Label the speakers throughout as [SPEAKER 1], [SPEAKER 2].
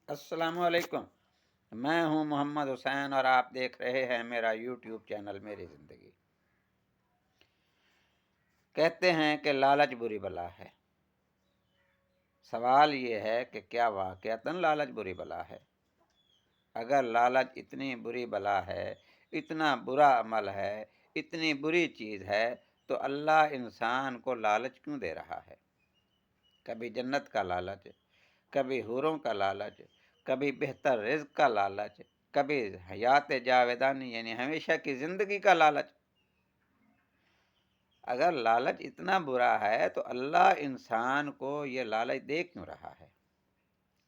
[SPEAKER 1] السلام علیکم۔ میں ہوں محمد حسین اور آپ دیکھ رہے ہیں میرا یوٹیوب چینل میری زندگی۔ کہتے ہیں کہ لالچ بری بلا ہے۔ سوال یہ ہے کہ کیا واقعتاً لالچ بری بلا ہے؟ اگر لالچ اتنی بری بلا ہے، اتنا برا عمل ہے، اتنی بری چیز ہے، تو اللہ انسان کو لالچ کیوں دے رہا ہے؟ کبھی جنت کا لالچ، کبھی حوروں کا لالچ، کبھی بہتر رزق کا لالچ، کبھی حیات جاویدانی یعنی ہمیشہ کی زندگی کا لالچ۔ اگر لالچ اتنا برا ہے تو اللہ انسان کو یہ لالچ دے کیوں رہا ہے؟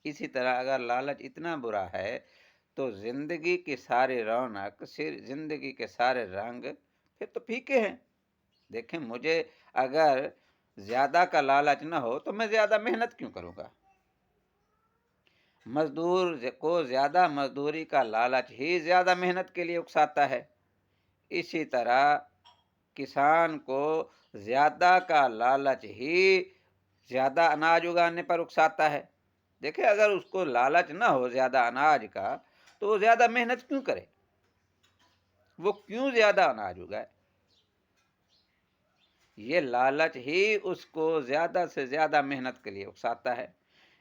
[SPEAKER 1] اسی طرح اگر لالچ اتنا برا ہے تو زندگی کی ساری رونق، زندگی کے سارے رنگ پھر تو پھیکے ہیں۔ دیکھیں، مجھے اگر زیادہ کا لالچ نہ ہو تو میں زیادہ محنت کیوں کروں گا؟ مزدور کو زیادہ مزدوری کا لالچ ہی زیادہ محنت کے لیے اکساتا ہے۔ اسی طرح کسان کو زیادہ کا لالچ ہی زیادہ اناج اگانے پر اکساتا ہے۔ دیکھیں، اگر اس کو لالچ نہ ہو زیادہ اناج کا تو وہ زیادہ محنت کیوں کرے؟ وہ کیوں زیادہ اناج اگائے؟ یہ لالچ ہی اس کو زیادہ سے زیادہ محنت کے لیے اکساتا ہے۔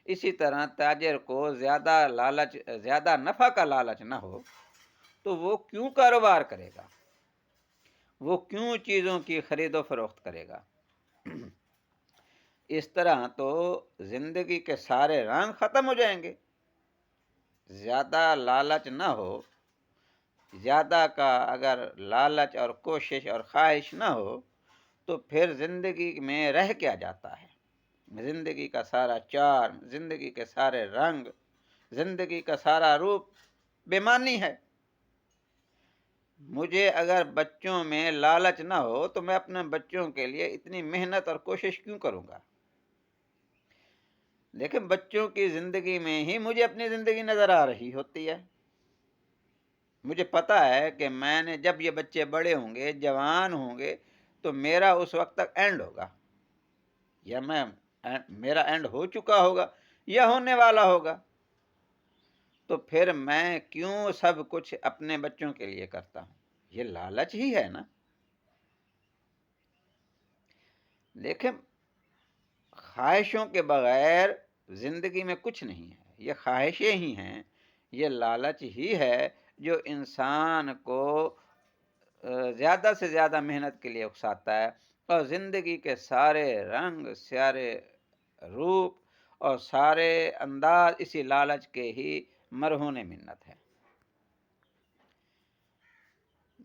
[SPEAKER 1] اسی طرح تاجر کو زیادہ نفع کا لالچ نہ ہو تو وہ کیوں کاروبار کرے گا؟ وہ کیوں چیزوں کی خرید و فروخت کرے گا؟ اس طرح تو زندگی کے سارے رنگ ختم ہو جائیں گے۔ زیادہ لالچ نہ ہو، زیادہ کا اگر لالچ اور کوشش اور خواہش نہ ہو تو پھر زندگی میں رہ کیا جاتا ہے؟ زندگی کا سارا چارم، زندگی کے سارے رنگ، زندگی کا سارا روپ بےمعنی ہے۔ مجھے اگر بچوں میں لالچ نہ ہو تو میں اپنے بچوں کے لیے اتنی محنت اور کوشش کیوں کروں گا؟ لیکن بچوں کی زندگی میں ہی مجھے اپنی زندگی نظر آ رہی ہوتی ہے۔ مجھے پتا ہے کہ میں نے جب یہ بچے بڑے ہوں گے، جوان ہوں گے، تو میرا اس وقت تک اینڈ ہوگا، یا میرا اینڈ ہو چکا ہوگا یا ہونے والا ہوگا۔ تو پھر میں کیوں سب کچھ اپنے بچوں کے لیے کرتا ہوں؟ یہ لالچ ہی ہے نا۔ لیکن خواہشوں کے بغیر زندگی میں کچھ نہیں ہے۔ یہ خواہشیں ہی ہیں، یہ لالچ ہی ہے جو انسان کو زیادہ سے زیادہ محنت کے لیے اکساتا ہے، اور زندگی کے سارے رنگ، سارے روپ اور سارے انداز اسی لالچ کے ہی مرہون منت ہے۔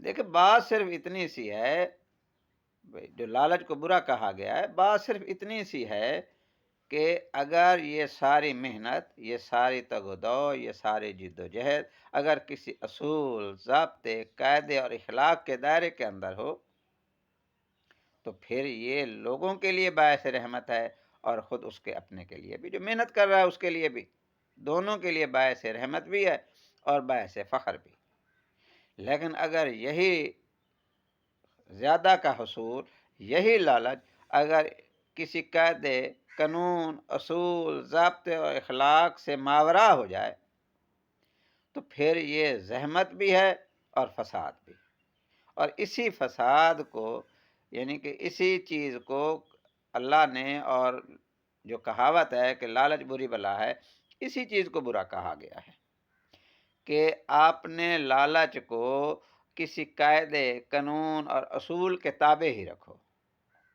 [SPEAKER 1] دیکھیں، بات صرف اتنی سی ہے، جو لالچ کو برا کہا گیا ہے، بات صرف اتنی سی ہے کہ اگر یہ ساری محنت، یہ ساری تگ و دو، یہ ساری جد و جہد اگر کسی اصول، ضابطے، قاعدے اور اخلاق کے دائرے کے اندر ہو تو پھر یہ لوگوں کے لیے باعث رحمت ہے، اور خود اس کے اپنے کے لیے بھی، جو محنت کر رہا ہے اس کے لیے بھی، دونوں کے لیے باعث رحمت بھی ہے اور باعث فخر بھی۔ لیکن اگر یہی زیادہ کا حصول، یہی لالچ اگر کسی قاعدے، قانون، اصول، ضابطے اور اخلاق سے ماورا ہو جائے تو پھر یہ زحمت بھی ہے اور فساد بھی۔ اور اسی فساد کو، یعنی کہ اسی چیز کو اللہ نے، اور جو کہاوت ہے کہ لالچ بری بلا ہے، اسی چیز کو برا کہا گیا ہے کہ آپ نے لالچ کو کسی قاعدے، قانون اور اصول کے تابع ہی رکھو۔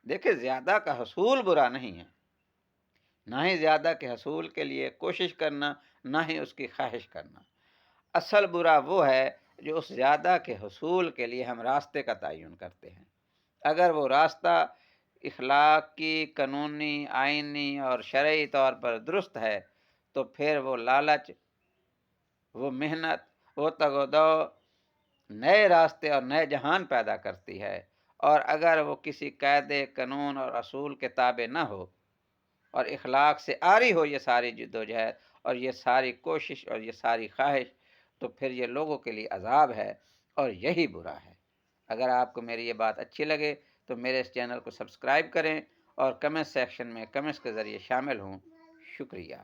[SPEAKER 1] دیکھیں، زیادہ کا حصول برا نہیں ہے، نہ ہی زیادہ کے حصول کے لیے کوشش کرنا، نہ ہی اس کی خواہش کرنا۔ اصل برا وہ ہے جو اس زیادہ کے حصول کے لیے ہم راستے کا تعین کرتے ہیں۔ اگر وہ راستہ اخلاقی، قانونی، آئینی اور شرعی طور پر درست ہے تو پھر وہ لالچ، وہ محنت، وہ تگ و دو نئے راستے اور نئے جہان پیدا کرتی ہے۔ اور اگر وہ کسی قاعدے، قانون اور اصول کے تابع نہ ہو اور اخلاق سے عاری ہو یہ ساری جد و جہد اور یہ ساری کوشش اور یہ ساری خواہش، تو پھر یہ لوگوں کے لیے عذاب ہے اور یہی برا ہے۔ اگر آپ کو میری یہ بات اچھی لگے تو میرے اس چینل کو سبسکرائب کریں اور کمنٹ سیکشن میں کمنٹس کے ذریعے شامل ہوں۔ شکریہ۔